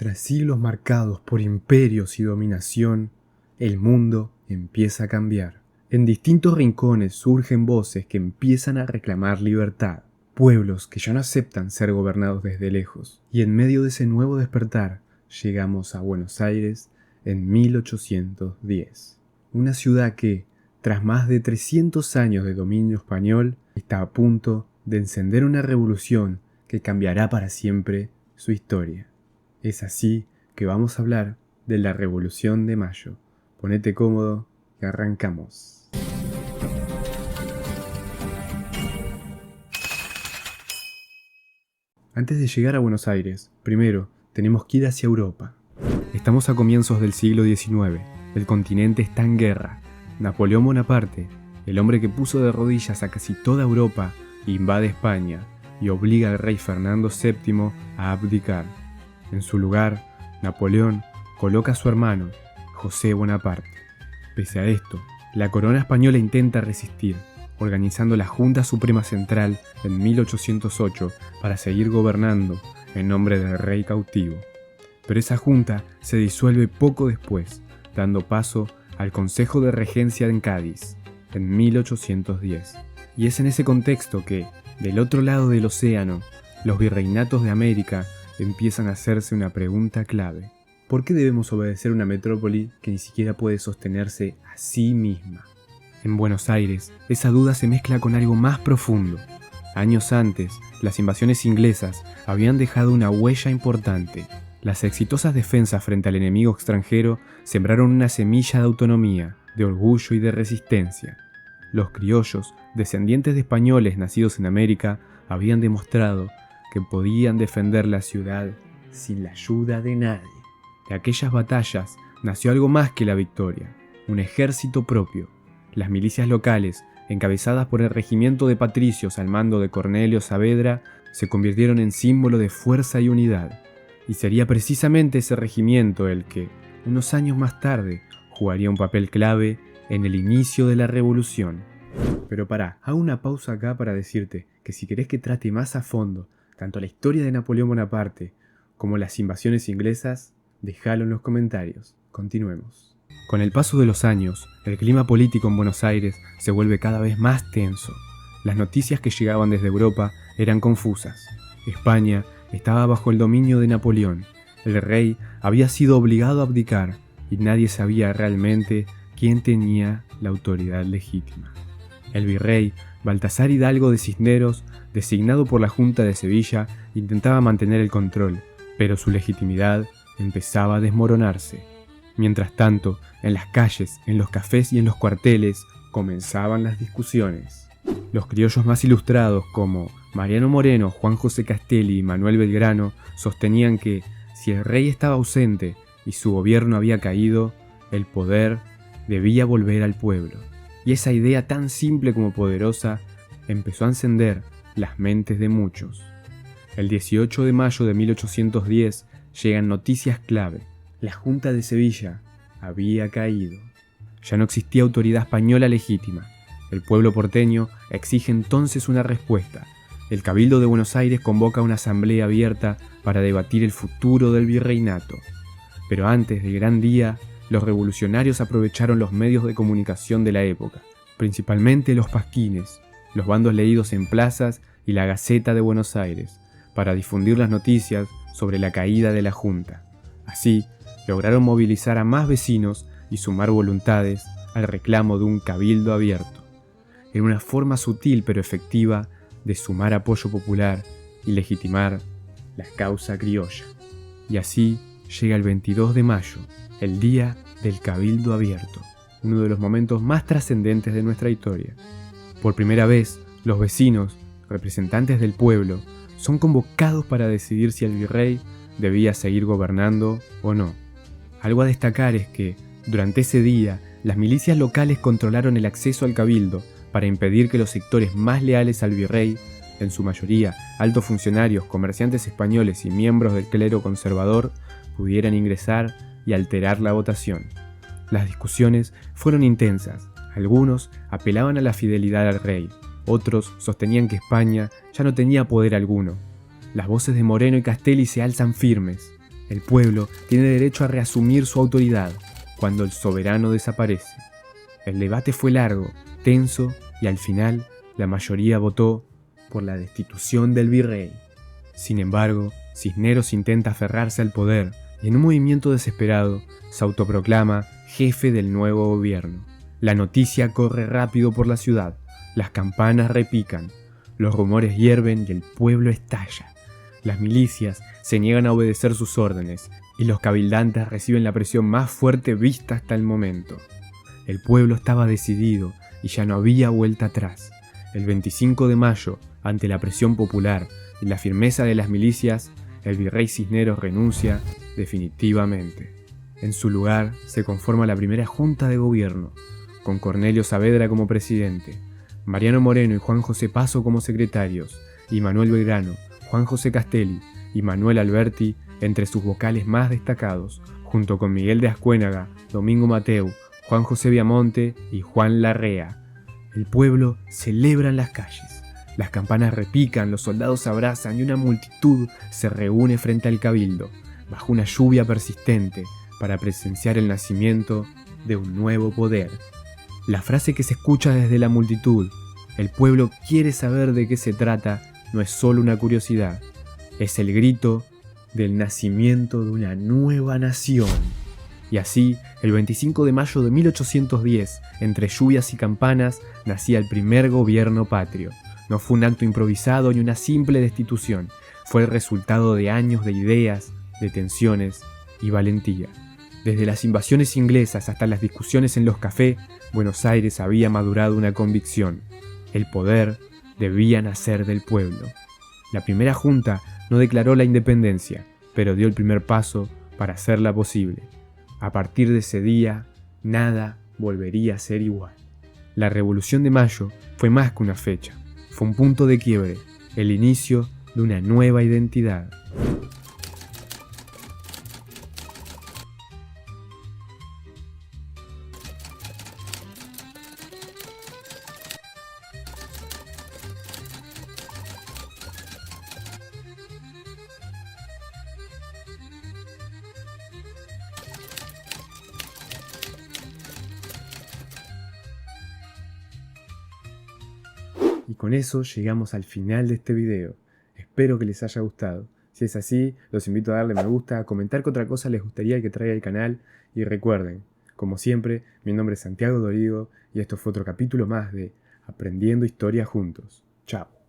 Tras siglos marcados por imperios y dominación, el mundo empieza a cambiar. En distintos rincones surgen voces que empiezan a reclamar libertad, pueblos que ya no aceptan ser gobernados desde lejos. Y en medio de ese nuevo despertar, llegamos a Buenos Aires en 1810. Una ciudad que, tras más de 300 años de dominio español, está a punto de encender una revolución que cambiará para siempre su historia. Es así que vamos a hablar de la Revolución de Mayo. Ponete cómodo y arrancamos. Antes de llegar a Buenos Aires, primero tenemos que ir hacia Europa. Estamos a comienzos del siglo XIX. El continente está en guerra. Napoleón Bonaparte, el hombre que puso de rodillas a casi toda Europa, invade España y obliga al rey Fernando VII a abdicar. En su lugar, Napoleón coloca a su hermano, José Bonaparte. Pese a esto, la corona española intenta resistir, organizando la Junta Suprema Central en 1808 para seguir gobernando en nombre del rey cautivo. Pero esa junta se disuelve poco después, dando paso al Consejo de Regencia en Cádiz, en 1810. Y es en ese contexto que, del otro lado del océano, los virreinatos de América empiezan a hacerse una pregunta clave. ¿Por qué debemos obedecer una metrópoli que ni siquiera puede sostenerse a sí misma? En Buenos Aires, esa duda se mezcla con algo más profundo. Años antes, las invasiones inglesas habían dejado una huella importante. Las exitosas defensas frente al enemigo extranjero sembraron una semilla de autonomía, de orgullo y de resistencia. Los criollos, descendientes de españoles nacidos en América, habían demostrado que podían defender la ciudad sin la ayuda de nadie. De aquellas batallas nació algo más que la victoria, un ejército propio. Las milicias locales, encabezadas por el regimiento de patricios al mando de Cornelio Saavedra, se convirtieron en símbolo de fuerza y unidad. Y sería precisamente ese regimiento el que, unos años más tarde, jugaría un papel clave en el inicio de la revolución. Pero pará, hago una pausa acá para decirte que si querés que trate más a fondo tanto la historia de Napoleón Bonaparte como las invasiones inglesas, déjalo en los comentarios. Continuemos. Con el paso de los años, el clima político en Buenos Aires se vuelve cada vez más tenso. Las noticias que llegaban desde Europa eran confusas. España estaba bajo el dominio de Napoleón. El rey había sido obligado a abdicar y nadie sabía realmente quién tenía la autoridad legítima. El virrey Baltasar Hidalgo de Cisneros, designado por la Junta de Sevilla, intentaba mantener el control, pero su legitimidad empezaba a desmoronarse. Mientras tanto, en las calles, en los cafés y en los cuarteles comenzaban las discusiones. Los criollos más ilustrados como Mariano Moreno, Juan José Castelli y Manuel Belgrano sostenían que, si el rey estaba ausente y su gobierno había caído, el poder debía volver al pueblo. Y esa idea tan simple como poderosa empezó a encender las mentes de muchos. El 18 de mayo de 1810 llegan noticias clave. La Junta de Sevilla había caído. Ya no existía autoridad española legítima. El pueblo porteño exige entonces una respuesta. El Cabildo de Buenos Aires convoca una asamblea abierta para debatir el futuro del virreinato. Pero antes del gran día, los revolucionarios aprovecharon los medios de comunicación de la época, principalmente los pasquines, los bandos leídos en plazas y la Gaceta de Buenos Aires, para difundir las noticias sobre la caída de la Junta. Así, lograron movilizar a más vecinos y sumar voluntades al reclamo de un cabildo abierto. Era una forma sutil pero efectiva de sumar apoyo popular y legitimar la causa criolla. Y así llega el 22 de mayo, el día del Cabildo Abierto, uno de los momentos más trascendentes de nuestra historia. Por primera vez, los vecinos, representantes del pueblo, son convocados para decidir si el virrey debía seguir gobernando o no. Algo a destacar es que, durante ese día, las milicias locales controlaron el acceso al cabildo para impedir que los sectores más leales al virrey, en su mayoría altos funcionarios, comerciantes españoles y miembros del clero conservador, pudieran ingresar y alterar la votación. Las discusiones fueron intensas. Algunos apelaban a la fidelidad al rey, otros sostenían que España ya no tenía poder alguno. Las voces de Moreno y Castelli se alzan firmes. El pueblo tiene derecho a reasumir su autoridad cuando el soberano desaparece. El debate fue largo, tenso y al final la mayoría votó por la destitución del virrey. Sin embargo, Cisneros intenta aferrarse al poder y en un movimiento desesperado se autoproclama jefe del nuevo gobierno. La noticia corre rápido por la ciudad, las campanas repican, los rumores hierven y el pueblo estalla. Las milicias se niegan a obedecer sus órdenes y los cabildantes reciben la presión más fuerte vista hasta el momento. El pueblo estaba decidido y ya no había vuelta atrás. El 25 de mayo, ante la presión popular y la firmeza de las milicias, el virrey Cisneros renuncia definitivamente. En su lugar se conforma la primera junta de gobierno, con Cornelio Saavedra como presidente, Mariano Moreno y Juan José Paso como secretarios, y Manuel Belgrano, Juan José Castelli y Manuel Alberti entre sus vocales más destacados, junto con Miguel de Ascuénaga, Domingo Mateu, Juan José Viamonte y Juan Larrea. El pueblo celebra en las calles. Las campanas repican, los soldados se abrazan y una multitud se reúne frente al cabildo, bajo una lluvia persistente, para presenciar el nacimiento de un nuevo poder. La frase que se escucha desde la multitud, el pueblo quiere saber de qué se trata, no es solo una curiosidad, es el grito del nacimiento de una nueva nación. Y así, el 25 de mayo de 1810, entre lluvias y campanas, nacía el primer gobierno patrio. No fue un acto improvisado ni una simple destitución, fue el resultado de años de ideas, de tensiones y valentía. Desde las invasiones inglesas hasta las discusiones en los cafés, Buenos Aires había madurado una convicción: el poder debía nacer del pueblo. La primera junta no declaró la independencia, pero dio el primer paso para hacerla posible. A partir de ese día, nada volvería a ser igual. La Revolución de Mayo fue más que una fecha, fue un punto de quiebre, el inicio de una nueva identidad. Y con eso llegamos al final de este video. Espero que les haya gustado. Si es así, los invito a darle me gusta, a comentar qué otra cosa les gustaría que traiga el canal. Y recuerden, como siempre, mi nombre es Santiago Dorigo y esto fue otro capítulo más de Aprendiendo Historia Juntos. Chao.